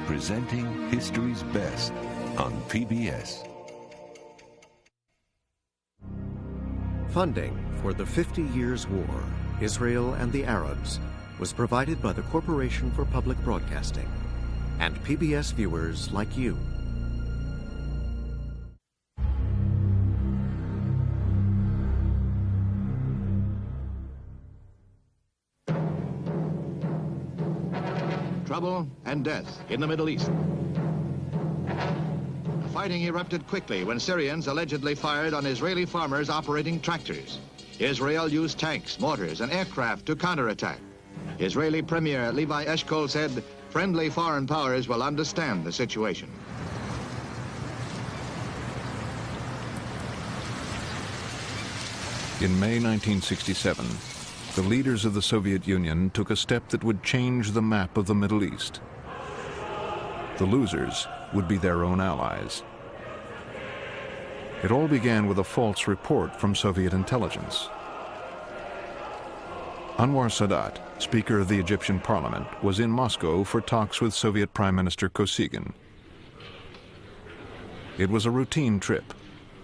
presenting history's best on PBS. Funding for the 50 Years' War, Israel and the Arabs, was provided by the Corporation for Public Broadcasting and PBS viewers like you. Trouble and death in the Middle East. The fighting erupted quickly when Syrians allegedly fired on Israeli farmers operating tractors. Israel used tanks, mortars, and aircraft to counterattack. Israeli Premier Levi Eshkol said, friendly foreign powers will understand the situation. In May 1967, the leaders of the Soviet Union took a step that would change the map of the Middle East. The losers would be their own allies. It all began with a false report from Soviet intelligence. Anwar Sadat, Speaker of the Egyptian Parliament, was in Moscow for talks with Soviet Prime Minister Kosygin. It was a routine trip.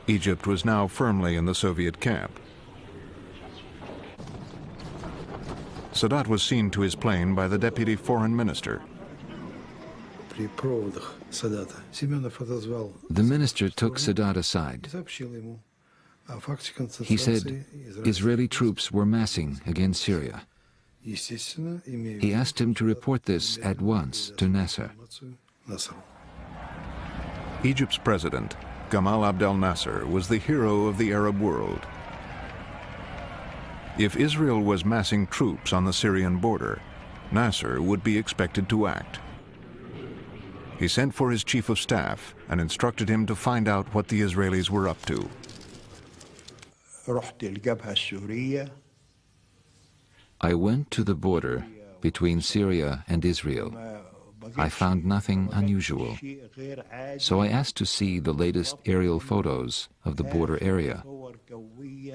Egypt was now firmly in the Soviet camp. Sadat was seen to his plane by the deputy foreign minister. The minister took Sadat aside. He said Israeli troops were massing against Syria. He asked him to report this at once to Nasser. Egypt's president, Gamal Abdel Nasser, was the hero of the Arab world. If Israel was massing troops on the Syrian border, Nasser would be expected to act. He sent for his chief of staff and instructed him to find out what the Israelis were up to. I went to the border between Syria and Israel. I found nothing unusual. So I asked to see the latest aerial photos of the border area.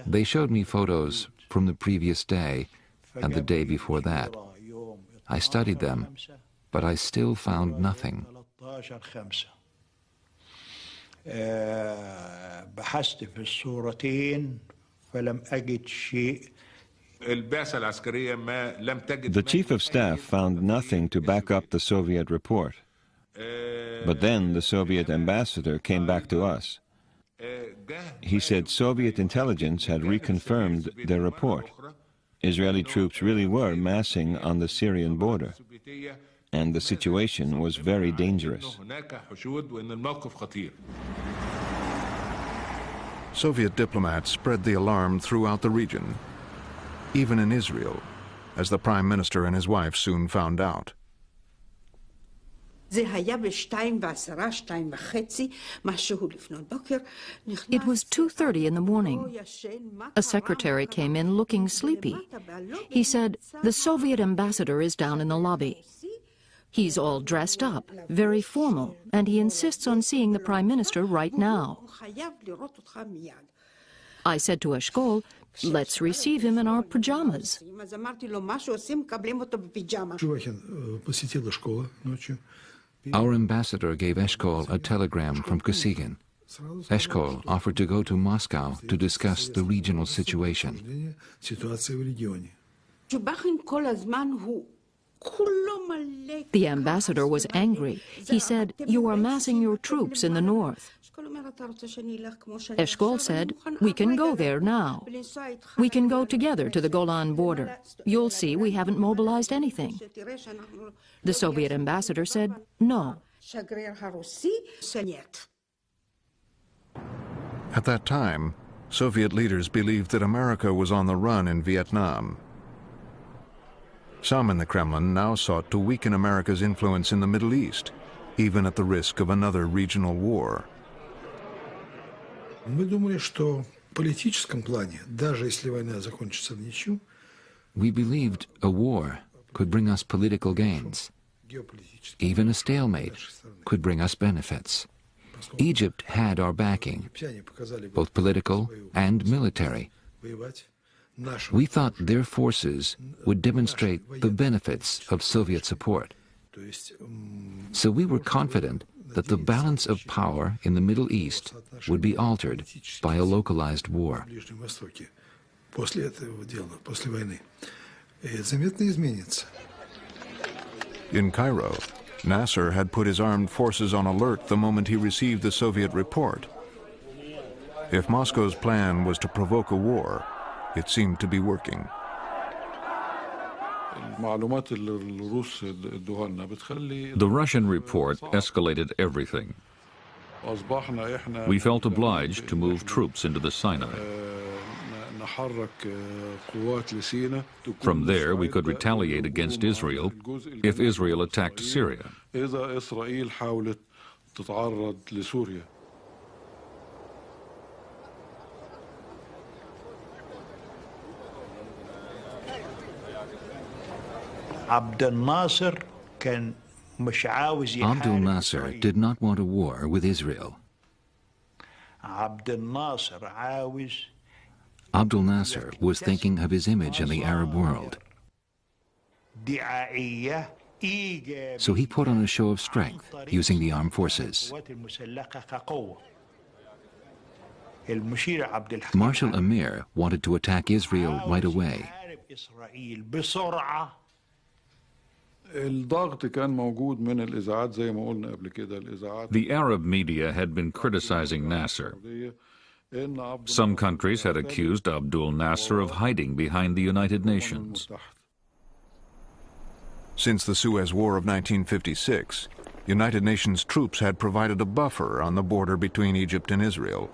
They showed me photos from the previous day and the day before that. I studied them, but I still found nothing. The chief of staff found nothing to back up the Soviet report. But then the Soviet ambassador came back to us. He said Soviet intelligence had reconfirmed their report. Israeli troops really were massing on the Syrian border, and the situation was very dangerous. Soviet diplomats spread the alarm throughout the region, even in Israel, as the prime minister and his wife soon found out. It was 2:30 in the morning. A secretary came in looking sleepy. He said, "The Soviet ambassador is down in the lobby. He's all dressed up, very formal, and he insists on seeing the prime minister right now." I said to Eshkol, "Let's receive him in our pajamas." Our ambassador gave Eshkol a telegram from Kosygin. Eshkol offered to go to Moscow to discuss the regional situation. The ambassador was angry. He said, "You are massing your troops in the north." Eshkol said, "We can go there now. We can go together to the Golan border. You'll see we haven't mobilized anything." The Soviet ambassador said, "No." At that time, Soviet leaders believed that America was on the run in Vietnam. Some in the Kremlin now sought to weaken America's influence in the Middle East, even at the risk of another regional war. Мы думали, что в политическом плане, даже если война закончится в ничью, We believed a war could bring us political gains. Even a stalemate could bring us benefits. Egypt had our backing, both political and military. We thought their forces would demonstrate the benefits of Soviet support. So we were confident that the balance of power in the Middle East would be altered by a localized war. In Cairo, Nasser had put his armed forces on alert the moment he received the Soviet report. If Moscow's plan was to provoke a war, it seemed to be working. The Russian report escalated everything. We felt obliged to move troops into the Sinai. From there, we could retaliate against Israel if Israel attacked Syria. Abdul Nasser did not want a war with Israel. Abdul Nasser was thinking of his image in the Arab world. So he put on a show of strength using the armed forces. Marshal Amir wanted to attack Israel right away. The Arab media had been criticizing Nasser. Some countries had accused Abdul Nasser of hiding behind the United Nations. Since the Suez War of 1956, United Nations troops had provided a buffer on the border between Egypt and Israel.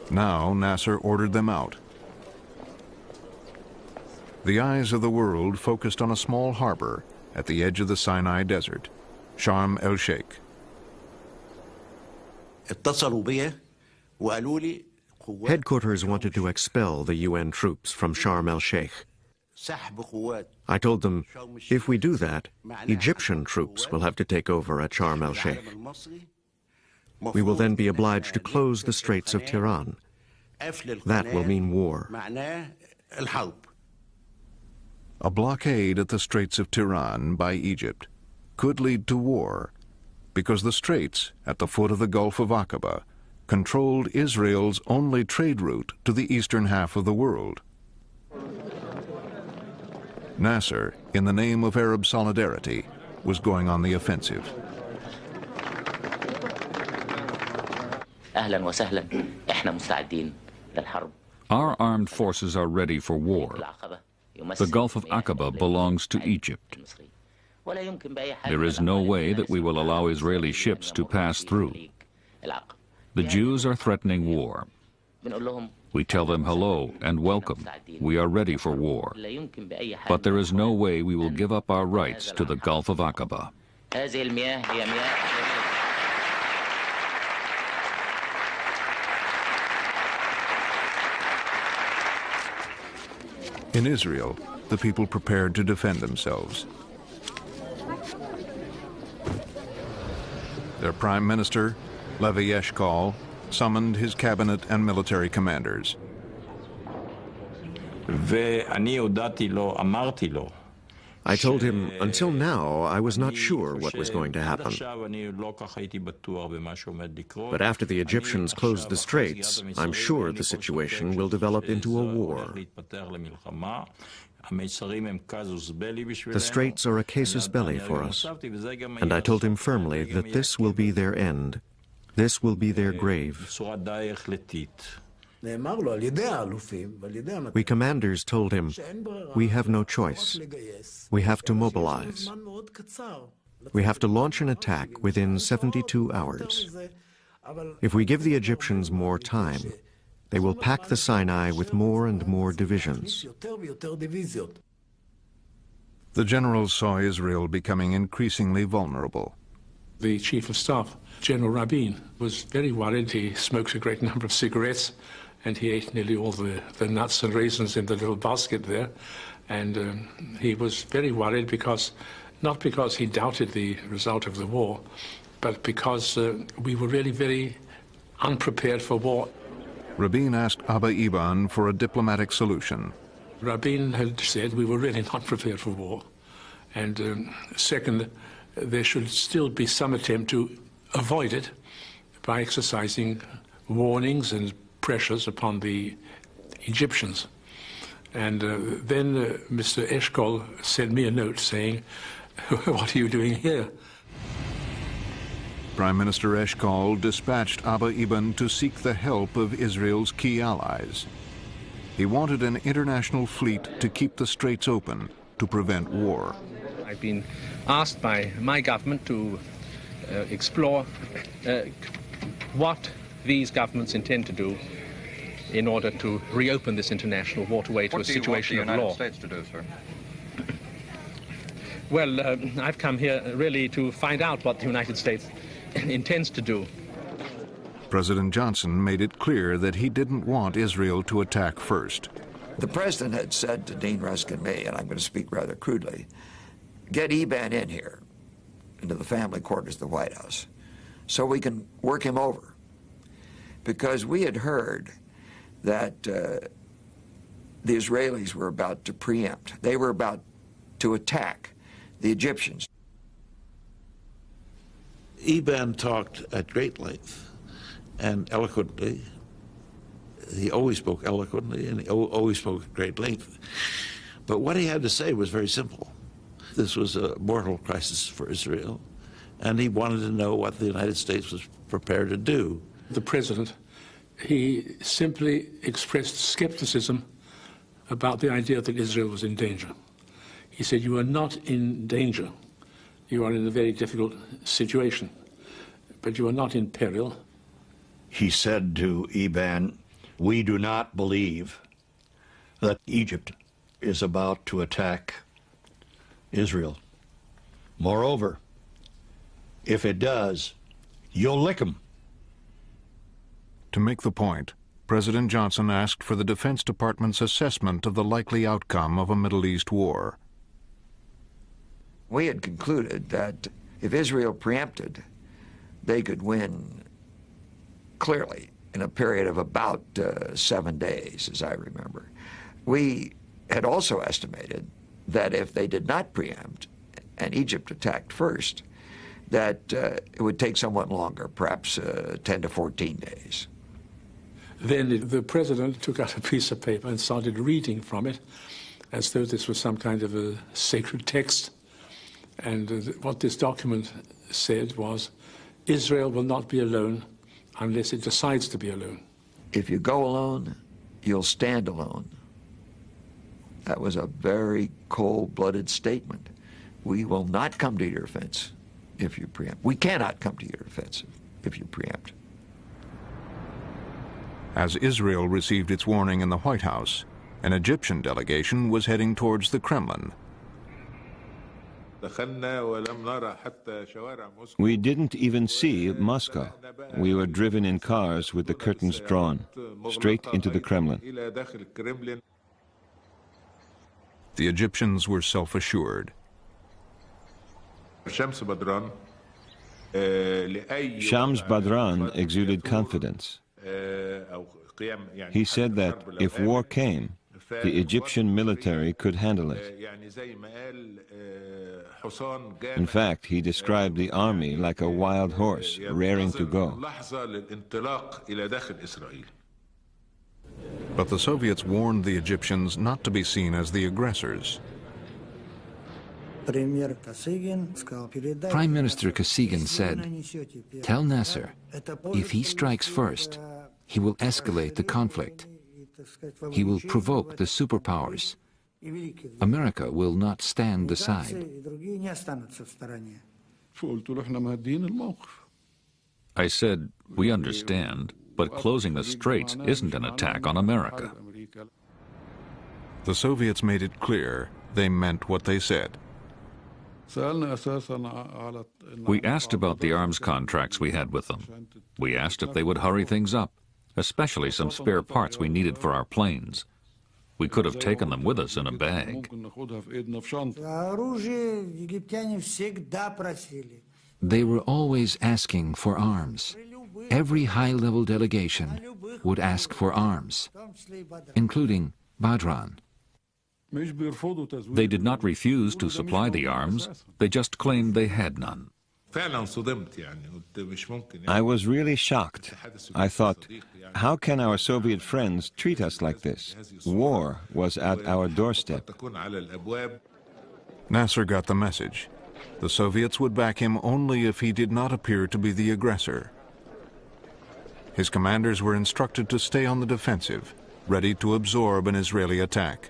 Now Nasser ordered them out. The eyes of the world focused on a small harbor at the edge of the Sinai Desert, Sharm el-Sheikh. Headquarters wanted to expel the UN troops from Sharm el-Sheikh. I told them, if we do that, Egyptian troops will have to take over at Sharm el-Sheikh. We will then be obliged to close the Straits of Tiran. That will mean war. A blockade at the Straits of Tiran by Egypt could lead to war because the straits at the foot of the Gulf of Aqaba controlled Israel's only trade route to the eastern half of the world. Nasser, in the name of Arab solidarity, was going on the offensive. Our armed forces are ready for war. The Gulf of Aqaba belongs to Egypt. There is no way that we will allow Israeli ships to pass through. The Jews are threatening war. We tell them hello and welcome. We are ready for war. But there is no way we will give up our rights to the Gulf of Aqaba. In Israel, the people prepared to defend themselves. Their prime minister, Levi Eshkol, summoned his cabinet and military commanders. I told him, until now, I was not sure what was going to happen. But after the Egyptians closed the straits, I'm sure the situation will develop into a war. The straits are a casus belli for us, and I told him firmly that this will be their end. This will be their grave. We commanders told him, we have no choice. We have to mobilize. We have to launch an attack within 72 hours. If we give the Egyptians more time, they will pack the Sinai with more and more divisions. The generals saw Israel becoming increasingly vulnerable. The Chief of Staff, General Rabin, was very worried. He smoked a great number of cigarettes, and he ate nearly all the nuts and raisins in the little basket there. And he was very worried because, not because he doubted the result of the war, but because we were really very unprepared for war. Rabin asked Abba Eban for a diplomatic solution. Rabin had said we were really not prepared for war. And second, there should still be some attempt to avoid it by exercising warnings and pressures upon the Egyptians. And then Mr. Eshkol sent me a note saying, "What are you doing here?" Prime Minister Eshkol dispatched Abba Eban to seek the help of Israel's key allies. He wanted an international fleet to keep the straits open to prevent war. I've been asked by my government to explore what these governments intend to do in order to reopen this international waterway to a situation of law. What do you want the United States to do, sir? Well, I've come here really to find out what the United States intends to do. President Johnson made it clear that he didn't want Israel to attack first. The president had said to Dean Rusk and me, and I'm going to speak rather crudely, get Eban in here, into the family quarters of the White House, so we can work him over. Because we had heard that the Israelis were about to preempt. They were about to attack the Egyptians. Eban talked at great length and eloquently. He always spoke eloquently and he always spoke at great length. But what he had to say was very simple. This was a mortal crisis for Israel, and he wanted to know what the United States was prepared to do. The president, he simply expressed skepticism about the idea that Israel was in danger. He said, "You are not in danger. You are in a very difficult situation, but you are not in peril." He said to Eban, "We do not believe that Egypt is about to attack Israel. Moreover, if it does, you'll lick them." To make the point, President Johnson asked for the Defense Department's assessment of the likely outcome of a Middle East war. We had concluded that if Israel preempted, they could win clearly in a period of about 7 days, as I remember. We had also estimated that if they did not preempt and Egypt attacked first, that it would take somewhat longer, perhaps 10 to 14 days. Then the president took out a piece of paper and started reading from it as though this was some kind of a sacred text. And what this document said was, Israel will not be alone unless it decides to be alone. If you go alone, you'll stand alone. That was a very cold-blooded statement. We will not come to your defense if you preempt. We cannot come to your defense if you preempt. As Israel received its warning in the White House, an Egyptian delegation was heading towards the Kremlin. We didn't even see Moscow. We were driven in cars with the curtains drawn, straight into the Kremlin. The Egyptians were self-assured. Shams Badran exuded confidence. He said that if war came, the Egyptian military could handle it. In fact, he described the army like a wild horse, raring to go. But the Soviets warned the Egyptians not to be seen as the aggressors. Prime Minister Kosygin said, "Tell Nasser, if he strikes first, he will escalate the conflict. He will provoke the superpowers. America will not stand aside." I said, "We understand, but closing the straits isn't an attack on America." The Soviets made it clear they meant what they said. We asked about the arms contracts we had with them. We asked if they would hurry things up, especially some spare parts we needed for our planes. We could have taken them with us in a bag. They were always asking for arms. Every high-level delegation would ask for arms, including Badran. They did not refuse to supply the arms, they just claimed they had none. I was really shocked. I thought, how can our Soviet friends treat us like this? War was at our doorstep. Nasser got the message. The Soviets would back him only if he did not appear to be the aggressor. His commanders were instructed to stay on the defensive, ready to absorb an Israeli attack.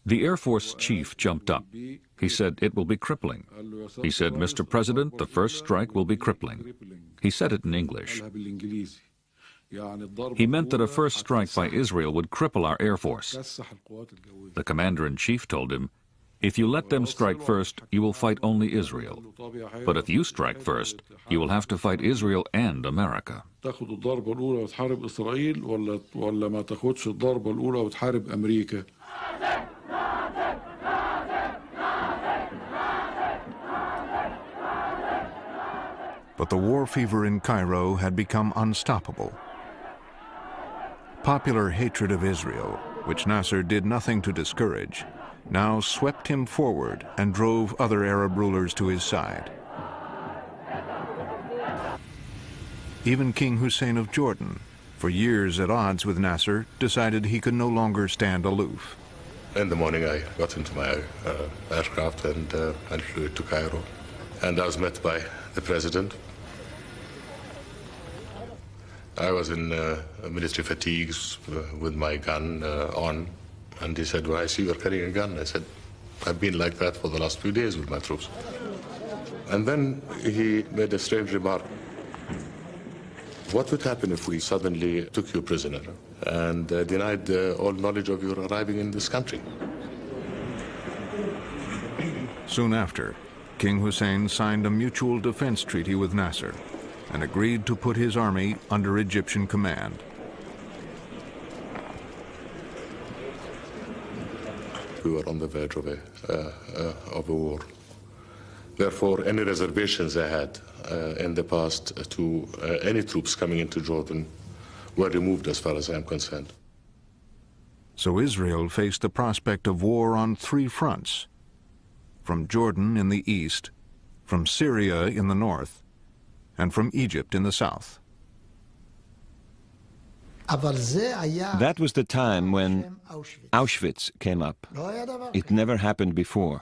The Air Force chief jumped up. He said, "It will be crippling." He said, "Mr. President, the first strike will be crippling." He said it in English. He meant that a first strike by Israel would cripple our Air Force. The commander-in-chief told him, "If you let them strike first, you will fight only Israel. But if you strike first, you will have to fight Israel and America." But the war fever in Cairo had become unstoppable. Popular hatred of Israel, which Nasser did nothing to discourage, now swept him forward and drove other Arab rulers to his side. Even King Hussein of Jordan, for years at odds with Nasser, decided he could no longer stand aloof. In the morning I got into my aircraft and flew to Cairo. And I was met by the president. I was in military fatigues with my gun on. And he said, "Well, I see you're carrying a gun." I said, "I've been like that for the last few days with my troops." And then he made a strange remark. "What would happen if we suddenly took you prisoner and denied all knowledge of your arriving in this country?" Soon after, King Hussein signed a mutual defense treaty with Nasser and agreed to put his army under Egyptian command. We were on the verge of a war. Therefore, any reservations I had in the past to any troops coming into Jordan were removed as far as I am concerned. So Israel faced the prospect of war on three fronts: from Jordan in the east, from Syria in the north, and from Egypt in the south. That was the time when Auschwitz came up. It never happened before.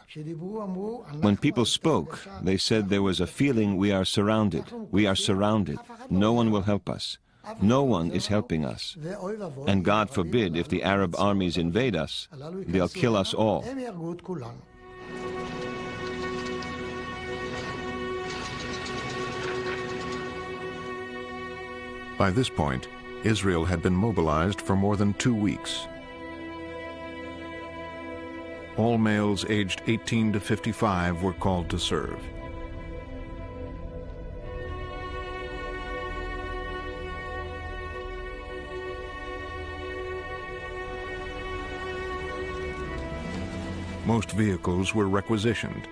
When people spoke, they said there was a feeling we are surrounded. We are surrounded. No one will help us. No one is helping us. And God forbid if the Arab armies invade us, they'll kill us all. By this point, Israel had been mobilized for more than 2 weeks. All males aged 18 to 55 were called to serve. Most vehicles were requisitioned.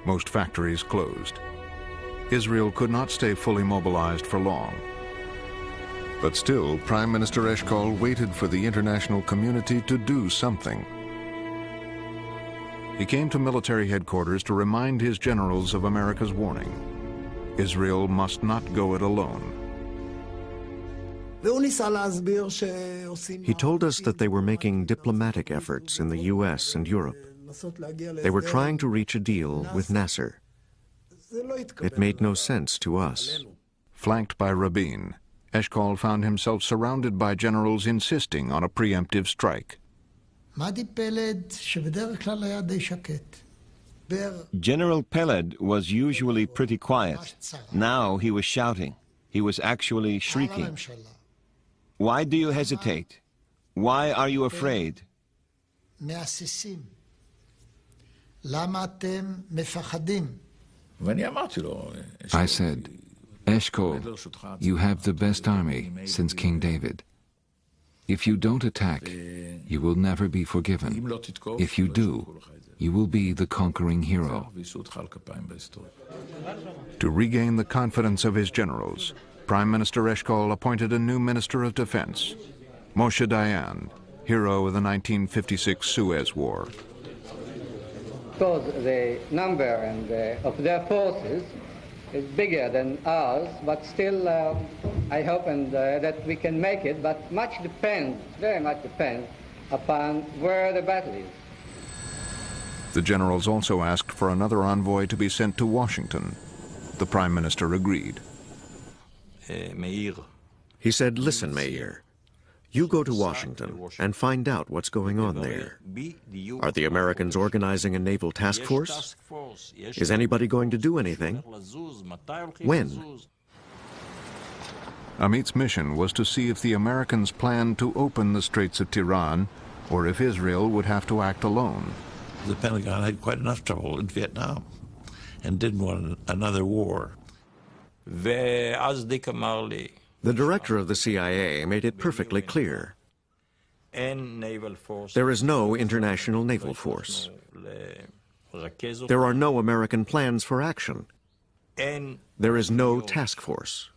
Most factories closed. Israel could not stay fully mobilized for long. But still, Prime Minister Eshkol waited for the international community to do something. He came to military headquarters to remind his generals of America's warning. Israel must not go it alone. He told us that they were making diplomatic efforts in the US and Europe. They were trying to reach a deal with Nasser. It made no sense to us. Flanked by Rabin, Eshkol found himself surrounded by generals insisting on a preemptive strike. General Peled was usually pretty quiet. Now he was shouting. He was actually shrieking. "Why do you hesitate? Why are you afraid?" I said, "Eshkol, you have the best army since King David. If you don't attack, you will never be forgiven. If you do, you will be the conquering hero." To regain the confidence of his generals, Prime Minister Eshkol appointed a new Minister of Defense, Moshe Dayan, hero of the 1956 Suez War. Because the number of their forces is bigger than ours, but still I hope that we can make it, but much depends, very much depends, upon where the battle is. The generals also asked for another envoy to be sent to Washington. The Prime Minister agreed. He said, "Listen, Meir, you go to Washington and find out what's going on there. Are the Americans organizing a naval task force? Is anybody going to do anything? When?" Amit's mission was to see if the Americans planned to open the Straits of Tiran or if Israel would have to act alone. The Pentagon had quite enough trouble in Vietnam and didn't want another war. The director of the CIA made it perfectly clear. There is no international naval force. There are no American plans for action. There is no task force.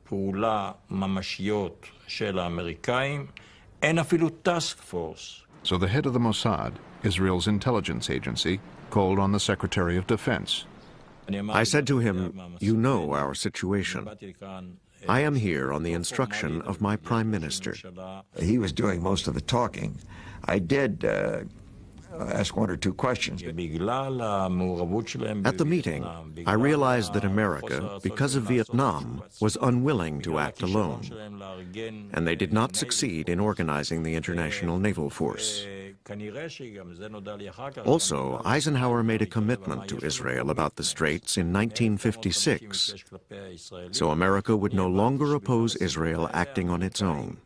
So the head of the Mossad, Israel's intelligence agency, called on the Secretary of Defense. I said to him, "You know our situation. I am here on the instruction of my Prime Minister." He was doing most of the talking. I did ask one or two questions. At the meeting, I realized that America, because of Vietnam, was unwilling to act alone, and they did not succeed in organizing the international naval force. Also, Eisenhower made a commitment to Israel about the Straits in 1956, so America would no longer oppose Israel acting on its own.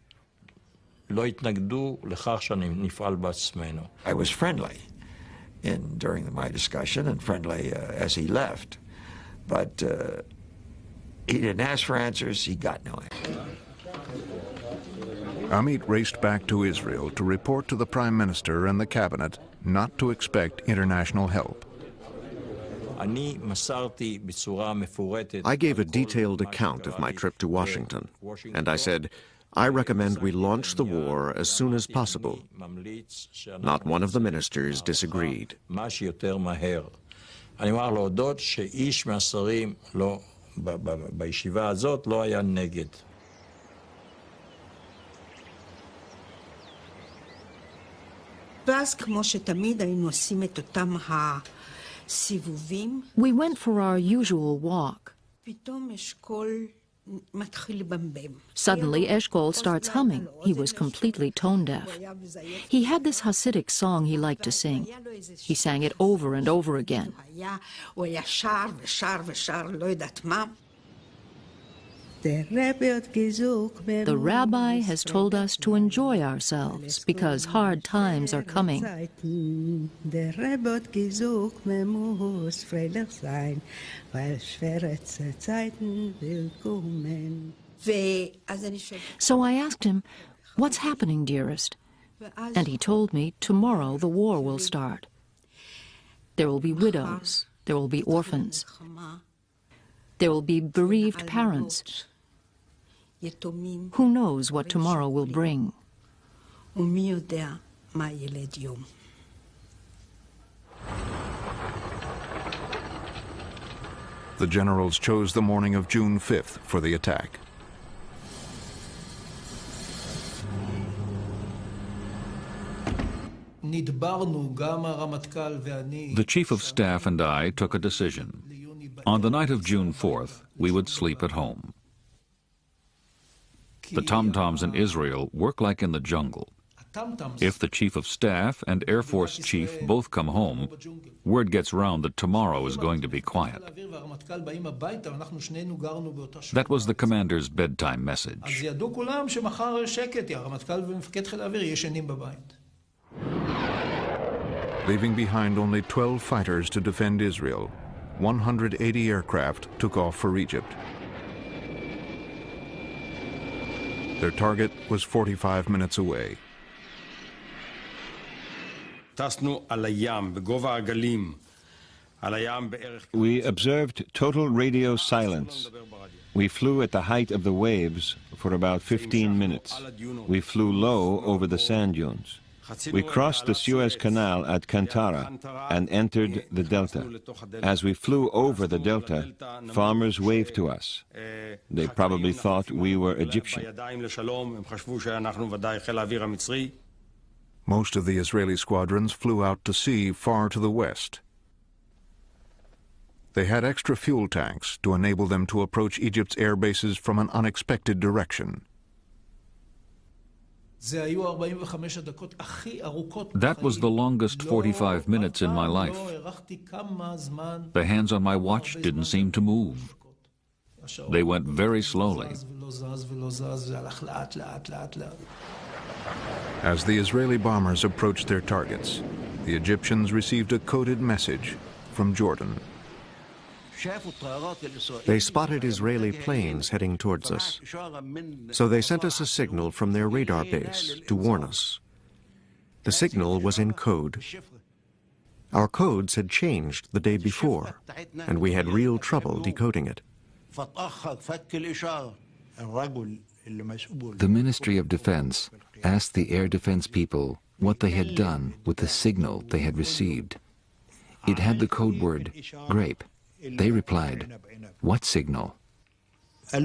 I was friendly during my discussion and friendly as he left, but he didn't ask for answers, he got no answers. Amit raced back to Israel to report to the Prime Minister and the Cabinet not to expect international help. I gave a detailed account of my trip to Washington, and I said, "I recommend we launch the war as soon as possible." Not one of the ministers disagreed. We went for our usual walk. Suddenly, Eshkol starts humming. He was completely tone deaf. He had this Hasidic song he liked to sing. He sang it over and over again. The rabbi has told us to enjoy ourselves because hard times are coming. So I asked him, "What's happening, dearest?" And he told me tomorrow the war will start. There will be widows, there will be orphans, there will be bereaved parents. Who knows what tomorrow will bring? The generals chose the morning of June 5th for the attack. The Chief of Staff and I took a decision. On the night of June 4th, we would sleep at home. The tom-toms in Israel work like in the jungle. If the Chief of Staff and Air Force Chief both come home, word gets round that tomorrow is going to be quiet. That was the commander's bedtime message. Leaving behind only 12 fighters to defend Israel, 180 aircraft took off for Egypt. Their target was 45 minutes away. We observed total radio silence. We flew at the height of the waves for about 15 minutes. We flew low over the sand dunes. We crossed the Suez Canal at Kantara and entered the delta. As we flew over the delta, farmers waved to us. They probably thought we were Egyptian. Most of the Israeli squadrons flew out to sea far to the west. They had extra fuel tanks to enable them to approach Egypt's air bases from an unexpected direction. That was the longest 45 minutes in my life. The hands on my watch didn't seem to move. They went very slowly. As the Israeli bombers approached their targets, the Egyptians received a coded message from Jordan. They spotted Israeli planes heading towards us. So they sent us a signal from their radar base to warn us. The signal was in code. Our codes had changed the day before, and we had real trouble decoding it. The Ministry of Defense asked the air defense people what they had done with the signal they had received. It had the code word grape. They replied, "What signal?" At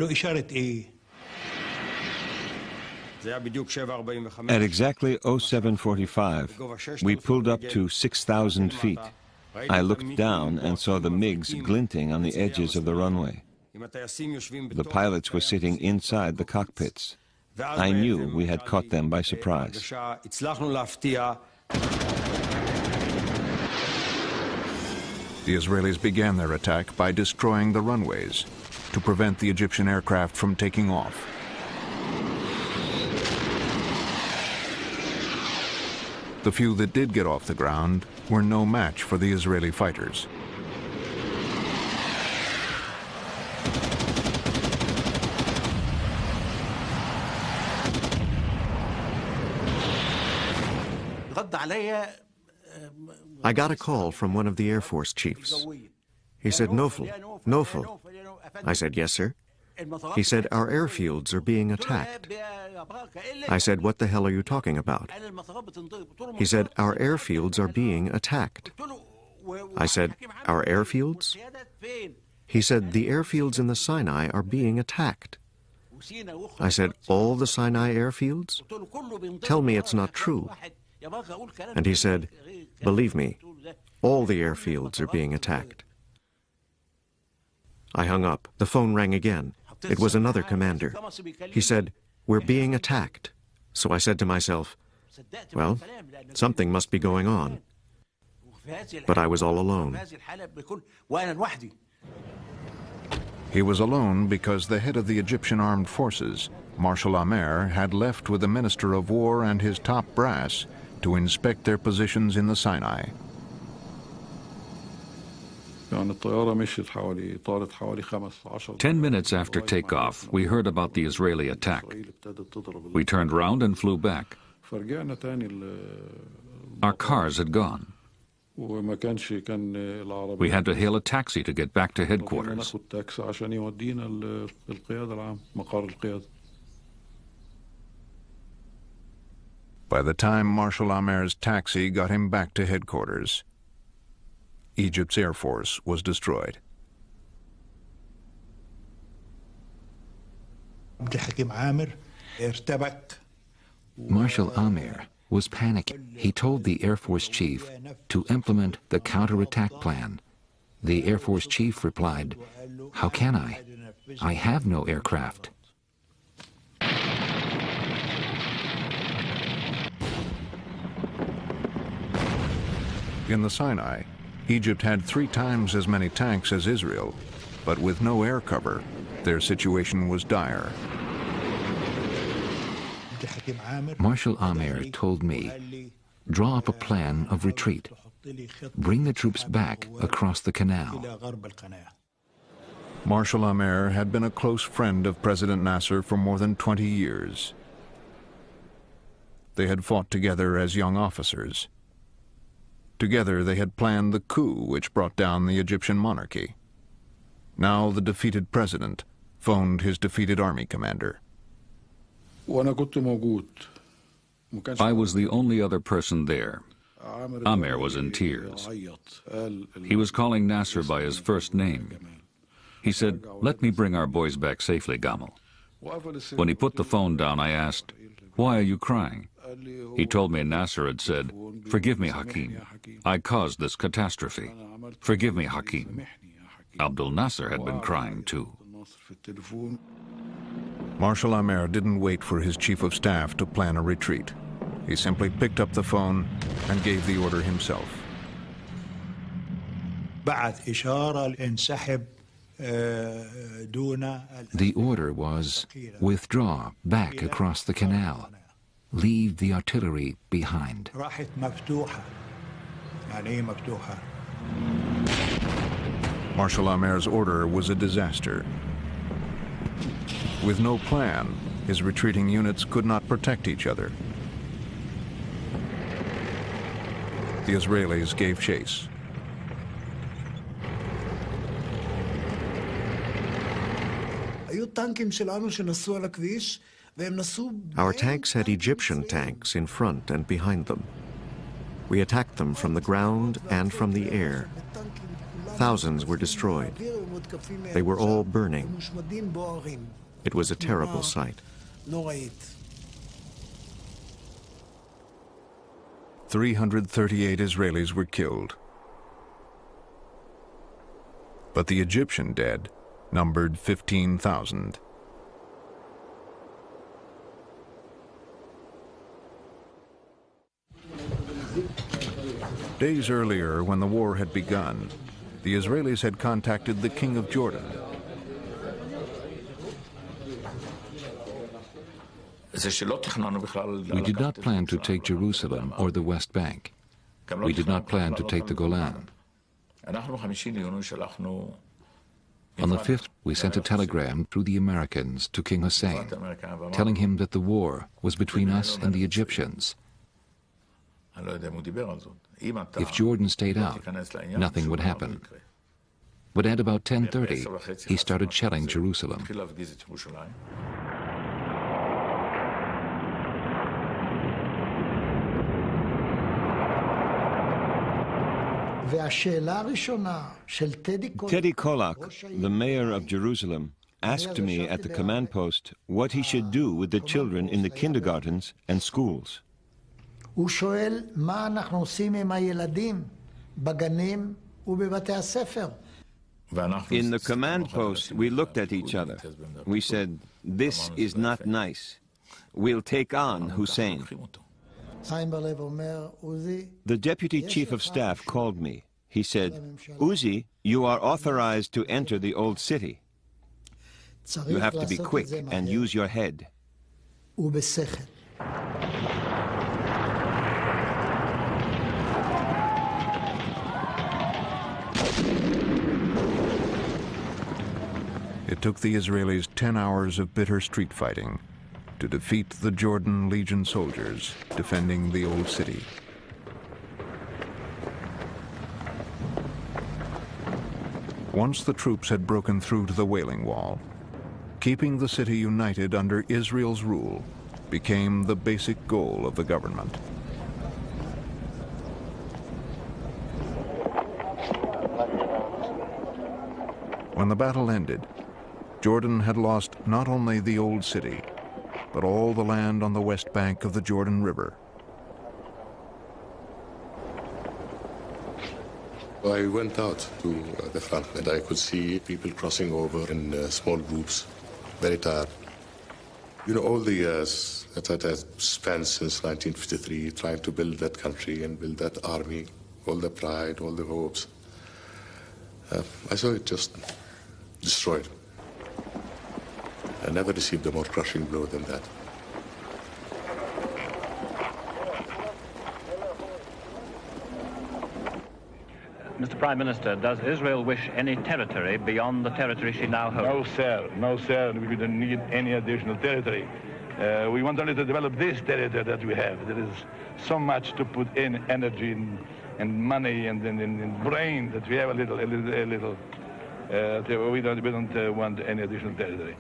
exactly 07:45, we pulled up to 6,000 feet. I looked down and saw the MiGs glinting on the edges of the runway. The pilots were sitting inside the cockpits. I knew we had caught them by surprise. The Israelis began their attack by destroying the runways to prevent the Egyptian aircraft from taking off. The few that did get off the ground were no match for the Israeli fighters. I got a call from one of the Air Force chiefs. He said, "Nofel." I said, "Yes, sir." He said, "Our airfields are being attacked." I said, "What the hell are you talking about?" He said, "Our airfields are being attacked." I said, "Our airfields?" He said, "The airfields in the Sinai are being attacked." I said, "All the Sinai airfields? Tell me it's not true." And he said, "Believe me, all the airfields are being attacked." I hung up. The phone rang again. It was another commander. He said, "We're being attacked." So I said to myself, well, something must be going on. But I was all alone. He was alone because the head of the Egyptian armed forces, Marshal Amer, had left with the Minister of War and his top brass to inspect their positions in the Sinai. 10 minutes after takeoff, we heard about the Israeli attack. We turned round and flew back. Our cars had gone. We had to hail a taxi to get back to headquarters. By the time Marshal Amer's taxi got him back to headquarters, Egypt's Air Force was destroyed. Marshal Amer was panicking. He told the Air Force chief to implement the counterattack plan. The Air Force chief replied, "How can I? I have no aircraft." In the Sinai, Egypt had 3 times as many tanks as Israel, but with no air cover, their situation was dire. Marshal Amer told me, "Draw up a plan of retreat. Bring the troops back across the canal." Marshal Amer had been a close friend of President Nasser for more than 20 years. They had fought together as young officers. Together they had planned the coup which brought down the Egyptian monarchy. Now the defeated president phoned his defeated army commander. I was the only other person there. Amer was in tears. He was calling Nasser by his first name. He said, "Let me bring our boys back safely, Gamal." When he put the phone down, I asked, "Why are you crying?" He told me Nasser had said, "Forgive me, Hakim. I caused this catastrophe. Forgive me, Hakim." Abdul Nasser had been crying too. Marshal Amer didn't wait for his chief of staff to plan a retreat. He simply picked up the phone and gave the order himself. The order was, withdraw back across the canal. Leave the artillery behind. Marshal Amer's order was a disaster. With no plan, his retreating units could not protect each other. The Israelis gave chase. Our tanks had Egyptian tanks in front and behind them. We attacked them from the ground and from the air. Thousands were destroyed. They were all burning. It was a terrible sight. 338 Israelis were killed. But the Egyptian dead numbered 15,000. Days earlier, when the war had begun, the Israelis had contacted the King of Jordan. We did not plan to take Jerusalem or the West Bank. We did not plan to take the Golan. On the 5th, we sent a telegram through the Americans to King Hussein, telling him that the war was between us and the Egyptians. If Jordan stayed out, nothing would happen. But at about 10:30, he started shelling Jerusalem. Teddy Kolak, the mayor of Jerusalem, asked me at the command post what he should do with the children in the kindergartens and schools. הוא שואל מה אנחנו עושים עם הילדים בגנים ובבתי הספר. In the command post, we looked at each other. We said, "This is not nice. We'll take on Hussein." The deputy chief of staff called me. He said, "Uzi, you are authorized to enter the old city. You have to be quick and use your head." It took the Israelis 10 hours of bitter street fighting to defeat the Jordan Legion soldiers defending the old city. Once the troops had broken through to the Wailing Wall, keeping the city united under Israel's rule became the basic goal of the government. When the battle ended, Jordan had lost not only the old city, but all the land on the west bank of the Jordan River. I went out to the front and I could see people crossing over in small groups, very tired. You know, all the years that I spent since 1953 trying to build that country and build that army, all the pride, all the hopes, I saw it just destroyed. I never received a more crushing blow than that. Mr. Prime Minister, does Israel wish any territory beyond the territory she now holds? No, sir. No, sir. We don't need any additional territory. We want only to develop this territory that we have. There is so much to put in energy and money and brain that we have a little. We don't want any additional territory.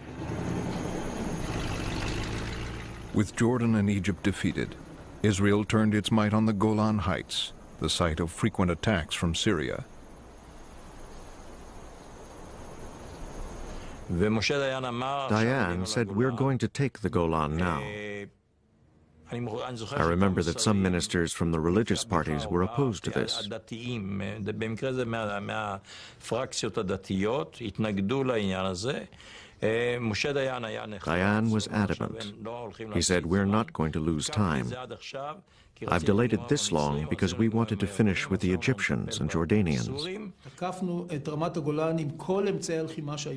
With Jordan and Egypt defeated, Israel turned its might on the Golan Heights, the site of frequent attacks from Syria. Dayan said, "We're going to take the Golan now." I remember that some ministers from the religious parties were opposed to this. Dayan was adamant. He said, "We're not going to lose time. I've delayed it this long because we wanted to finish with the Egyptians and Jordanians."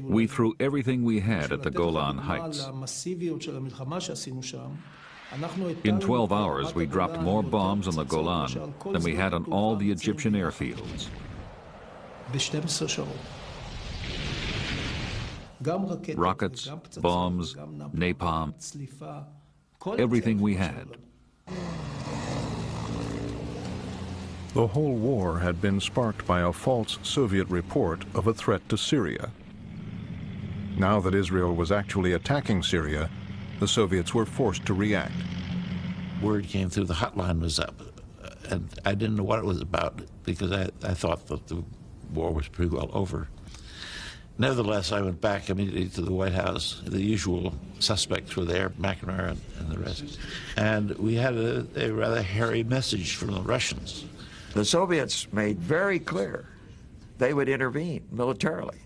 We threw everything we had at the Golan Heights. In 12 hours, we dropped more bombs on the Golan than we had on all the Egyptian airfields. Rockets, bombs, napalm, everything we had. The whole war had been sparked by a false Soviet report of a threat to Syria. Now that Israel was actually attacking Syria, the Soviets were forced to react. Word came through the hotline was up, and I didn't know what it was about because I thought that the war was pretty well over. Nevertheless, I went back immediately to the White House. The usual suspects were there, McNamara and the rest. And we had a rather hairy message from the Russians. The Soviets made very clear they would intervene militarily.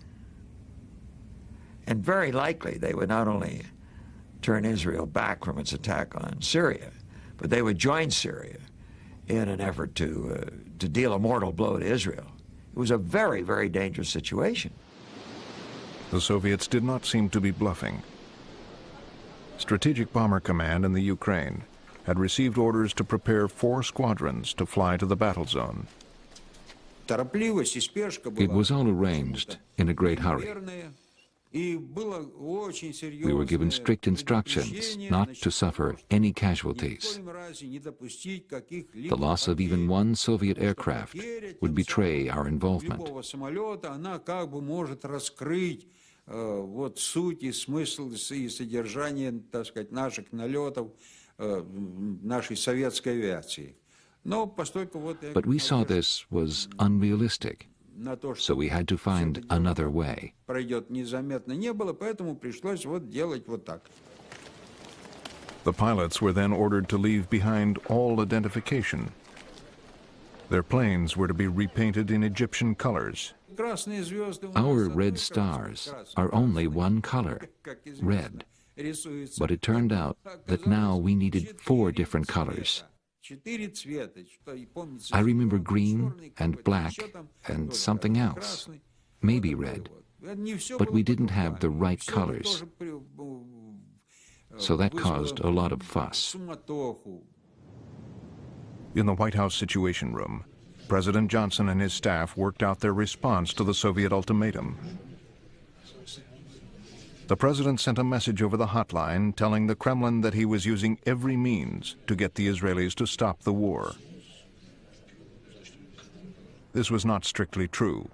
And very likely they would not only turn Israel back from its attack on Syria, but they would join Syria in an effort to deal a mortal blow to Israel. It was a very, very dangerous situation. The Soviets did not seem to be bluffing. Strategic Bomber Command in the Ukraine had received orders to prepare 4 squadrons to fly to the battle zone. It was all arranged in a great hurry. We were given strict instructions not to suffer any casualties. The loss of even one Soviet aircraft would betray our involvement. But we saw this was unrealistic, so we had to find another way. The pilots were then ordered to leave behind all identification. Their planes were to be repainted in Egyptian colors. Our red stars are only one color, red. But it turned out that now we needed 4 different colors. I remember green and black and something else, maybe red. But we didn't have the right colors. So that caused a lot of fuss. In the White House Situation Room, President Johnson and his staff worked out their response to the Soviet ultimatum. The president sent a message over the hotline telling the Kremlin that he was using every means to get the Israelis to stop the war. This was not strictly true.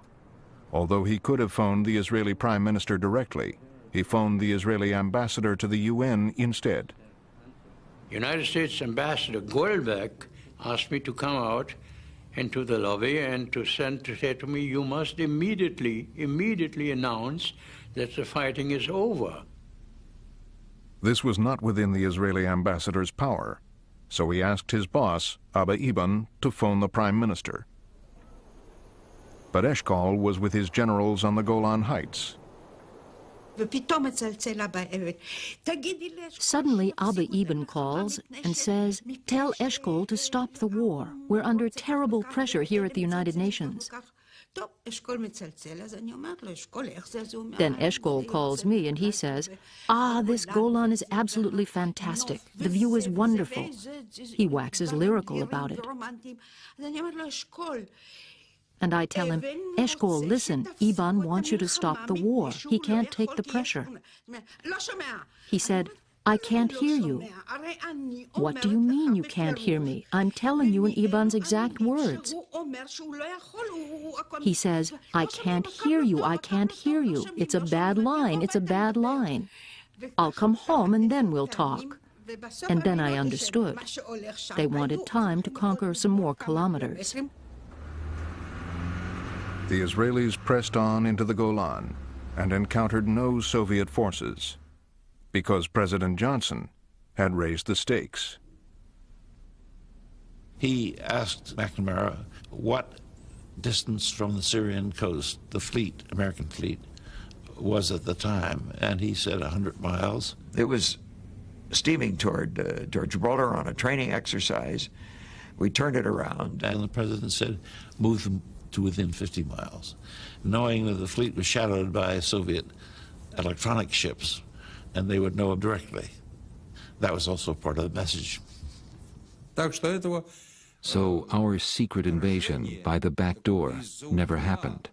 Although he could have phoned the Israeli Prime Minister directly, he phoned the Israeli ambassador to the UN instead. United States Ambassador Goldberg asked me to come out into the lobby and to say to me, you must immediately announce that the fighting is over. This was not within the Israeli ambassador's power, so he asked his boss, Abba Eban, to phone the Prime Minister. But Eshkol was with his generals on the Golan Heights. Suddenly, Abba Eban calls and says, "Tell Eshkol to stop the war. We're under terrible pressure here at the United Nations." Then Eshkol calls me and he says, "This Golan is absolutely fantastic. The view is wonderful." He waxes lyrical about it. And I tell him, "Eshkol, listen, Eban wants you to stop the war. He can't take the pressure." He said, I can't hear you. What do you mean you can't hear me? I'm telling you in Iban's exact words. He says, I can't hear you, I can't hear you. It's a bad line, it's a bad line. I'll come home and then we'll talk. And then I understood. They wanted time to conquer some more kilometers. The Israelis pressed on into the Golan and encountered no Soviet forces because President Johnson had raised the stakes. He asked McNamara what distance from the Syrian coast the fleet, American fleet, was at the time, and he said 100 miles. It was steaming toward Gibraltar on a training exercise. We turned it around. And the president said, move them to within 50 miles, knowing that the fleet was shadowed by Soviet electronic ships, and they would know them directly. That was also part of the message. So our secret invasion by the back door never happened.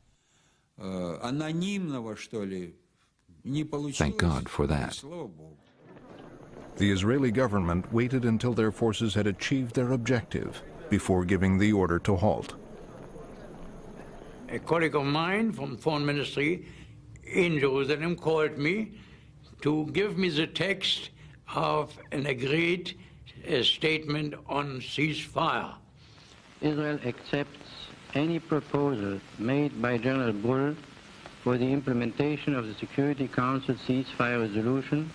Thank God for that. The Israeli government waited until their forces had achieved their objective before giving the order to halt. A colleague of mine from Foreign Ministry in Jerusalem called me to give me the text of an agreed statement on ceasefire. Israel accepts any proposal made by General Bull for the implementation of the Security Council ceasefire resolution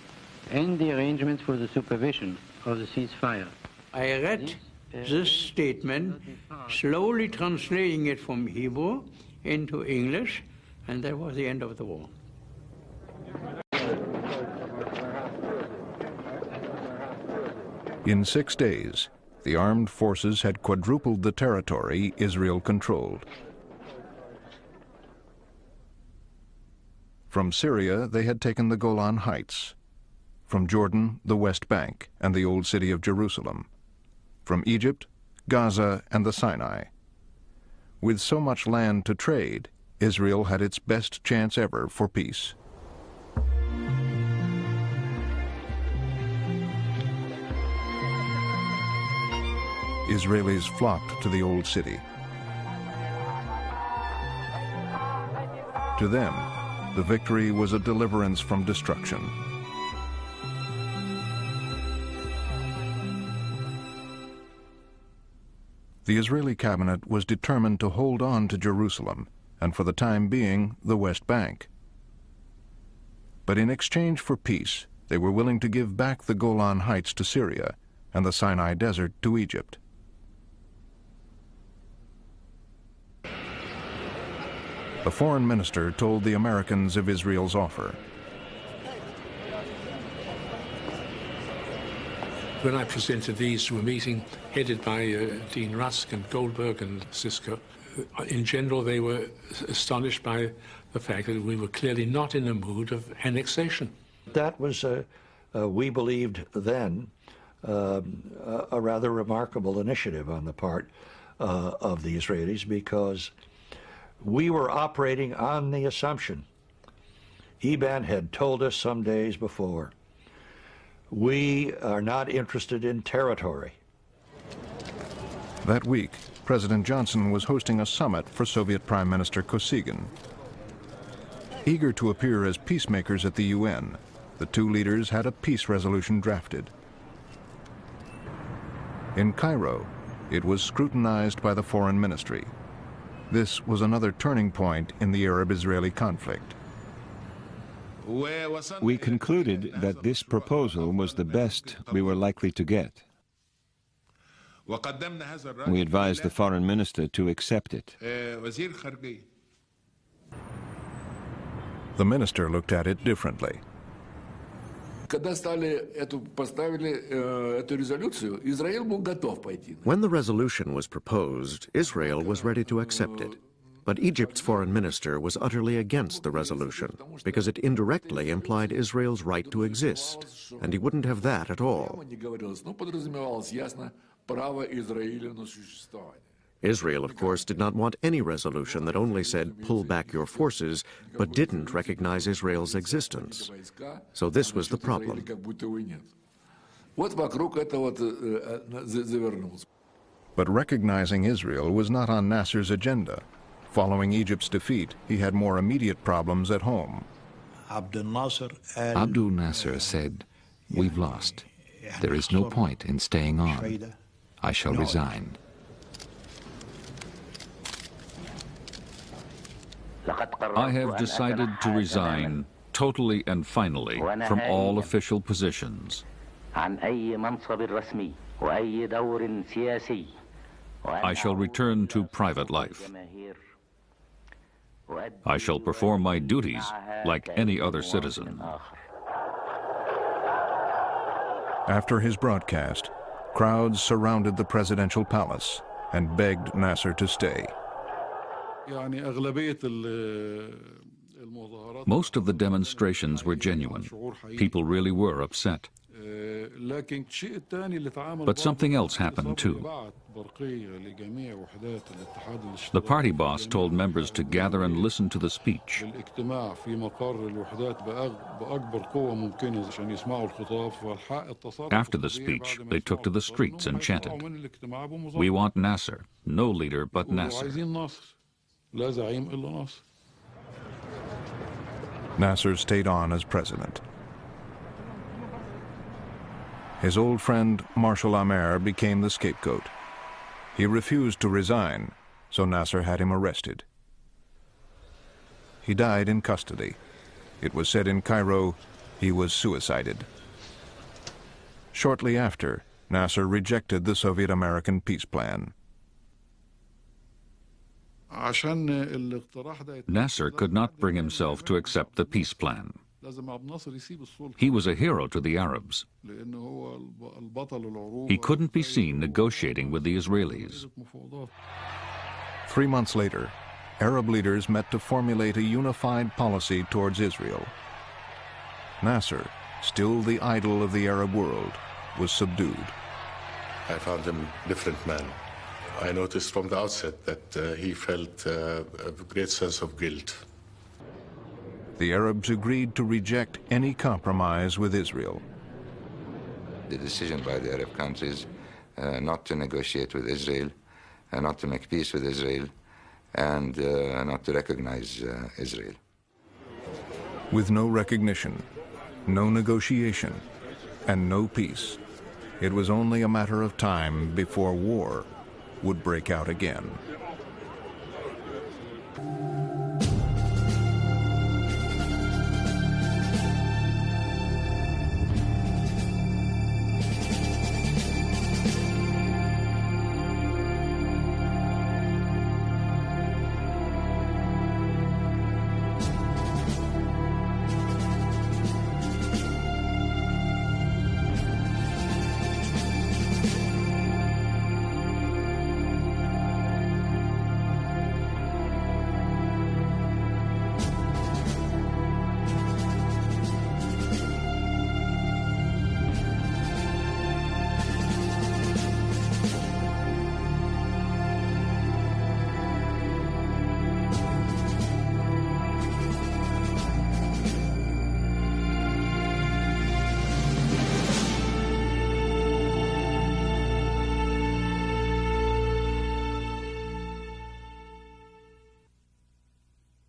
and the arrangements for the supervision of the ceasefire. I read this statement, slowly translating it from Hebrew into English, and that was the end of the war. In 6 days, the armed forces had quadrupled the territory Israel controlled. From Syria, they had taken the Golan Heights. From Jordan, the West Bank and the Old City of Jerusalem. From Egypt, Gaza and the Sinai. With so much land to trade, Israel had its best chance ever for peace. Israelis flocked to the Old City. To them, the victory was a deliverance from destruction. The Israeli cabinet was determined to hold on to Jerusalem and, for the time being, the West Bank. But in exchange for peace, they were willing to give back the Golan Heights to Syria and the Sinai Desert to Egypt. The foreign minister told the Americans of Israel's offer. When I presented these to a meeting headed by Dean Rusk and Goldberg and Cisco, in general they were astonished by the fact that we were clearly not in a mood of annexation. That was, we believed then, a rather remarkable initiative on the part of the Israelis, because we were operating on the assumption, Eban had told us some days before, we are not interested in territory. That week, President Johnson was hosting a summit for Soviet Prime Minister Kosygin. Eager to appear as peacemakers at the UN, the two leaders had a peace resolution drafted. In Cairo, it was scrutinized by the Foreign Ministry. This was another turning point in the Arab-Israeli conflict. We concluded that this proposal was the best we were likely to get. We advised the foreign minister to accept it. The minister looked at it differently. When the resolution was proposed, Israel was ready to accept it. But Egypt's foreign minister was utterly against the resolution because it indirectly implied Israel's right to exist, and he wouldn't have that at all. Israel, of course, did not want any resolution that only said, pull back your forces, but didn't recognize Israel's existence. So this was the problem. But recognizing Israel was not on Nasser's agenda. Following Egypt's defeat, he had more immediate problems at home. Abdul Nasser said, "We've lost. There is no point in staying on. I shall resign." I have decided to resign totally and finally from all official positions. I shall return to private life. I shall perform my duties like any other citizen. After his broadcast, crowds surrounded the presidential palace and begged Nasser to stay. Most of the demonstrations were genuine. People really were upset. But something else happened too. The party boss told members to gather and listen to the speech. After the speech, they took to the streets and chanted, "We want Nasser, no leader but Nasser." Nasser stayed on as president. His old friend Marshal Amer became the scapegoat. He refused to resign, so Nasser had him arrested. He died in custody. It was said in Cairo he was suicided. Shortly after, Nasser rejected the Soviet-American peace plan. Nasser could not bring himself to accept the peace plan. He was a hero to the Arabs. He couldn't be seen negotiating with the Israelis. 3 months later, Arab leaders met to formulate a unified policy towards Israel. Nasser, still the idol of the Arab world, was subdued. I found him a different man. I noticed from the outset that he felt a great sense of guilt. The Arabs agreed to reject any compromise with Israel. The decision by the Arab countries not to negotiate with Israel, not to make peace with Israel, and not to recognize Israel. With no recognition, no negotiation, and no peace, it was only a matter of time before war would break out again.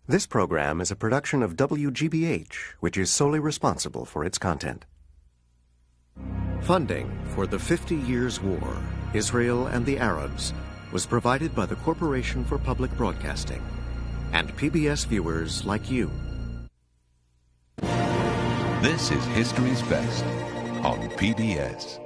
This program is a production of WGBH, which is solely responsible for its content. Funding for the 50 Years' War, Israel and the Arabs, was provided by the Corporation for Public Broadcasting and PBS viewers like you. This is History's Best on PBS.